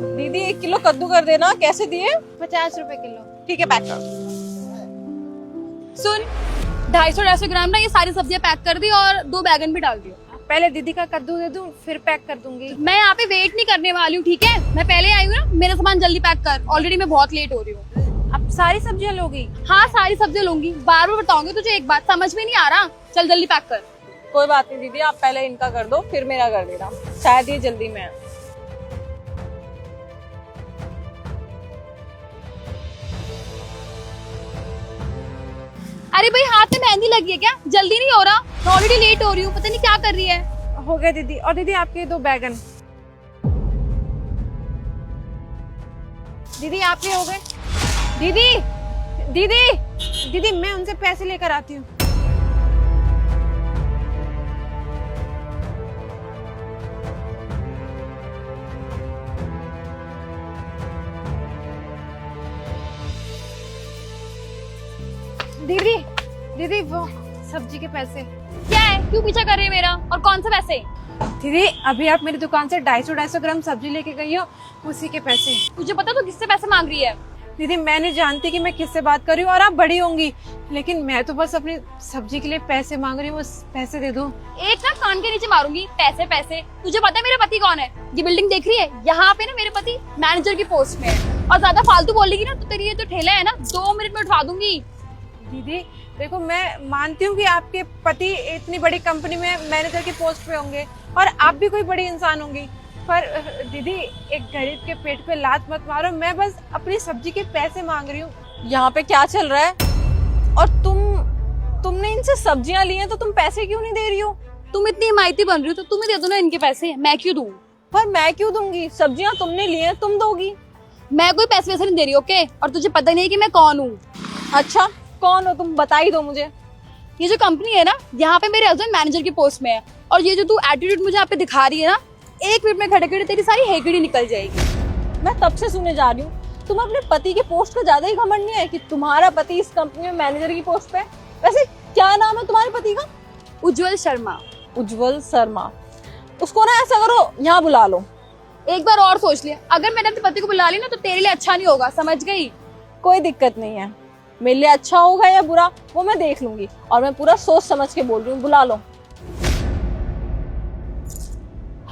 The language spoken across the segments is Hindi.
दीदी 1 किलो कद्दू कर देना। कैसे दिए? 50 रुपए किलो। ठीक है, पैक कर। सुन, 250 ग्राम ना ये सारी सब्जियां पैक कर दी और 2 बैगन भी डाल दियो। पहले दीदी का कद्दू दे दूं, फिर पैक कर दूंगी। मैं यहाँ पे वेट नहीं करने वाली हूँ, ठीक है? मैं पहले आई हूँ ना, मेरा सामान जल्दी पैक कर। ऑलरेडी मैं बहुत लेट हो रही हूँ। अब सारी सब्जियां लोगी? हाँ, सारी सब्जियां लूंगी। बार बार बताऊंगी तुझे, एक बात समझ में नहीं आ रहा। चल जल्दी पैक कर। कोई बात नहीं दीदी, आप पहले इनका कर दो, फिर मेरा कर देना। शायद ये जल्दी में है। अरे भाई, हाथ में मेहंदी लगी है क्या? जल्दी नहीं हो रहा? मैं ऑलरेडी लेट हो रही हूँ, पता नहीं क्या कर रही है। हो गए दीदी। और दीदी आपके 2 बैगन। दीदी आपके हो गए। दीदी दीदी दीदी मैं उनसे पैसे लेकर आती हूँ। दीदी दीदी वो सब्जी के पैसे। क्या है? क्यों पीछा कर रही है मेरा? और कौन से पैसे? दीदी अभी आप मेरी दुकान से 250 ग्राम सब्जी लेके गई हो, उसी के पैसे। तुझे पता तू किससे पैसे मांग रही है? दीदी मैं नहीं जानती कि मैं किससे बात कर रही हूँ, और आप बड़ी होंगी, लेकिन मैं तो बस अपनी सब्जी के लिए पैसे मांग रही हूँ। बस पैसे दे दो। एक ना कान के नीचे मारूंगी। पैसे पैसे? तुझे पता है मेरा पति कौन है? ये बिल्डिंग देख रही है, यहाँ पे ना मेरे पति मैनेजर की पोस्ट में है। और ज्यादा फालतू बोलेगी ना तो तेरी ये जो ठेला है ना 2 मिनट में उठा दूंगी। दीदी देखो, मैं मानती हूँ कि आपके पति इतनी बड़ी कंपनी में मैनेजर की पोस्ट पे होंगे और आप भी कोई बड़ी इंसान होंगी, पर दीदी एक गरीब के पेट पे लात मत मारो। मैं बस अपनी सब्जी के पैसे मांग रही हूँ। यहाँ पे क्या चल रहा है? और तुमने इनसे सब्जियां ली हैं तो तुम पैसे क्यों नहीं दे रही हो? तुम इतनी हिमायती बन रही हो तो तुम्हें दे दो ना इनके पैसे, मैं क्यों दूं? पर मैं क्यों दूंगी? सब्जियां तुमने ली हैं, तुम दोगी। मैं कोई पैसे वैसे नहीं दे रही, ओके? और तुझे पता नहीं है कि मैं कौन हूँ। अच्छा, कौन हो तुम? बता ही दो मुझे। ये जो कंपनी है ना, यहाँ पे मेरे हस्बैंड मैनेजर की पोस्ट में है। और ये जो तू एटीट्यूड मुझे यहाँ पे दिखा रही है ना, 1 मिनट में खड़े खड़े तेरी सारी हेकड़ी निकल जाएगी। मैं तब से सुने जा रही हूँ, तुम अपने पति के पोस्ट का ज्यादा ही घमंड नहीं है कि तुम्हारा पति इस कंपनी में मैनेजर की पोस्ट पे है? वैसे क्या नाम है तुम्हारे पति का? उज्जवल शर्मा। उज्जवल शर्मा। उसको ना ऐसा करो, यहाँ बुला लो। एक बार और सोच लिया, अगर मैंने अपने पति को बुला ली ना तो तेरे लिए अच्छा नहीं होगा, समझ गई? कोई दिक्कत नहीं है, मेरे लिए अच्छा होगा या बुरा वो मैं देख लूंगी, और मैं पूरा सोच समझ के बोल रही हूँ। बुला लो।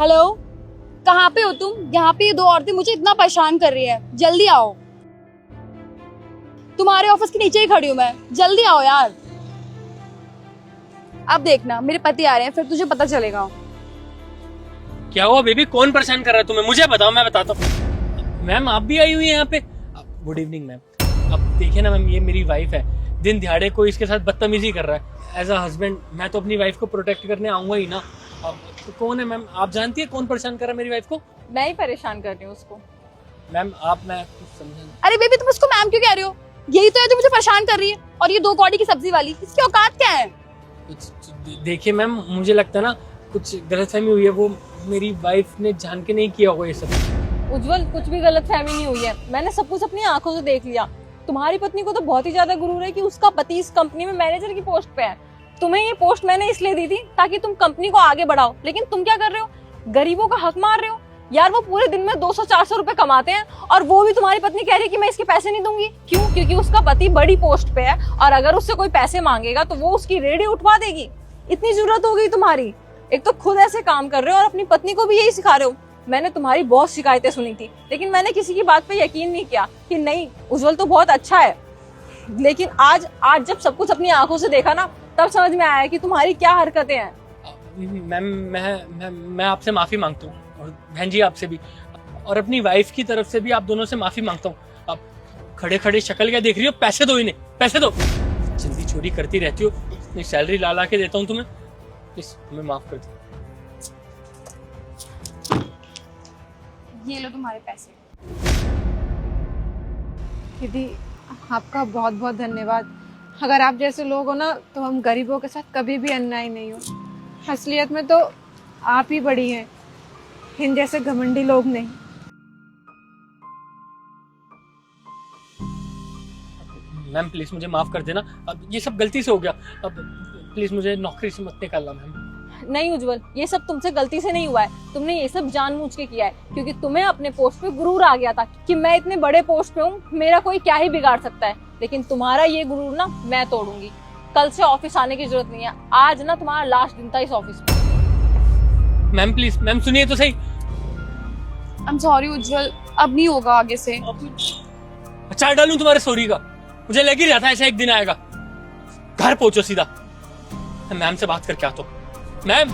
हेलो, कहाँ पे हो तुम? यहाँ पे ये 2 औरतें मुझे इतना परेशान कर रही है, जल्दी आओ। तुम्हारे ऑफिस के नीचे ही खड़ी हूँ मैं, जल्दी आओ यार। अब देखना मेरे पति आ रहे हैं, फिर तुझे पता चलेगा। क्या हुआ बेबी? कौन परेशान कर रहा है तुम्हें? मुझे बताओ, मैं बताता हूँ। मैम आप भी आई हुई हैं यहाँ पे? Good evening ma'am. अब देखिए ना मैम, ये मेरी वाइफ है, दिन दिहाड़े कोई इसके साथ बदतमीजी कर रहा है। एज अ हस्बैंड मैं तो अपनी वाइफ को प्रोटेक्ट करने आऊंगा ही ना। अब तो कौन है मैम? आप जानती है कौन परेशान कर रहा है मेरी वाइफ को? मैं ही परेशान कर रही हूँ उसको। मैम मैं कुछ समझा। अरे बेबी, तुम इसको मैम क्यों कह रही हो? यही तो है जो मुझे परेशान कर रही है। और ये 2 कौड़ी की सब्जी वाली, इसकी औकात क्या है? देखिए मैम, मुझे लगता है ना कुछ गलतफहमी हुई है, वो मेरी वाइफ ने जान के नहीं किया होगा ये सब। उज्जवल, कुछ भी गलतफहमी नहीं हुई है, मैंने सब कुछ अपनी आंखों से देख लिया। तुम्हारी पत्नी को तो बहुत ही ज्यादा गुरूर है कि उसका पति इस कंपनी में मैनेजर की पोस्ट पे है। तुम्हें ये पोस्ट मैंने इसलिए दी थी ताकि तुम कंपनी को आगे बढ़ाओ, लेकिन तुम क्या कर रहे हो? गरीबों का हक मार रहे हो। यार वो पूरे दिन में 200-400 रुपए कमाते हैं, और वो भी तुम्हारी पत्नी कह रही है कि मैं इसके पैसे नहीं दूंगी। क्यों? क्योंकि उसका पति बड़ी पोस्ट पे है, और अगर उससे कोई पैसे मांगेगा तो वो उसकी रेडी उठवा देगी। इतनी जरूरत हो गई तुम्हारी? एक तो खुद ऐसे काम कर रहे हो और अपनी पत्नी को भी यही सिखा रहे हो। मैंने तुम्हारी बहुत शिकायतें सुनी थी, लेकिन मैंने किसी की बात पे यकीन नहीं किया कि नहीं, उज्जवल तो बहुत अच्छा है। लेकिन आज जब सब कुछ अपनी आंखों से देखा ना, तब समझ में आया कि तुम्हारी क्या हरकतें हैं। मैम मैं आपसे माफी मांगता हूँ, और बहन जी आपसे भी, और अपनी वाइफ की तरफ से भी आप दोनों से माफी मांगता हूँ। आप खड़े खड़े शक्ल क्या देख रही हो? पैसे दो इन्हें, पैसे दो। जल्दी चोरी करती रहती हो, इतनी सैलरी ला के देता हूँ तुम्हें, प्लीज हमें माफ कर दो। ये लो तुम्हारे पैसे। दीदी आपका बहुत बहुत धन्यवाद। अगर आप जैसे लोग हो ना तो हम गरीबों के साथ कभी भी अन्याय नहीं हो। असलियत में तो आप ही बड़ी हैं, इन जैसे घमंडी लोग नहीं। मैम प्लीज मुझे माफ कर देना, अब ये सब गलती से हो गया। अब प्लीज मुझे नौकरी से मत निकालना मैम। नहीं उज्जवल, ये सब तुमसे गलती से नहीं हुआ है। तुमने ये सब जानबूझ के किया है, क्योंकि तुम्हें अपने पोस्ट पे गुरूर आ गया था कि मैं इतने बड़े पोस्ट पे हूँ, मेरा कोई क्या ही बिगाड़ सकता है। लेकिन तुम्हारा ये गुरूर ना मैं तोड़ूंगी। कल से ऑफिस आने की जरूरत नहीं है, आज ना तुम्हारा लास्ट दिन था इस ऑफिस में। मैम प्लीज, मैम सुनिए तो सही। आई एम सॉरी उज्जवल, अब नहीं होगा आगे से। अचार डालूं तुम्हारे सॉरी का? मुझे लग ही रहा था ऐसा एक दिन आएगा। घर पहुंचो सीधा, मैम से बात करके आता हूं। मैम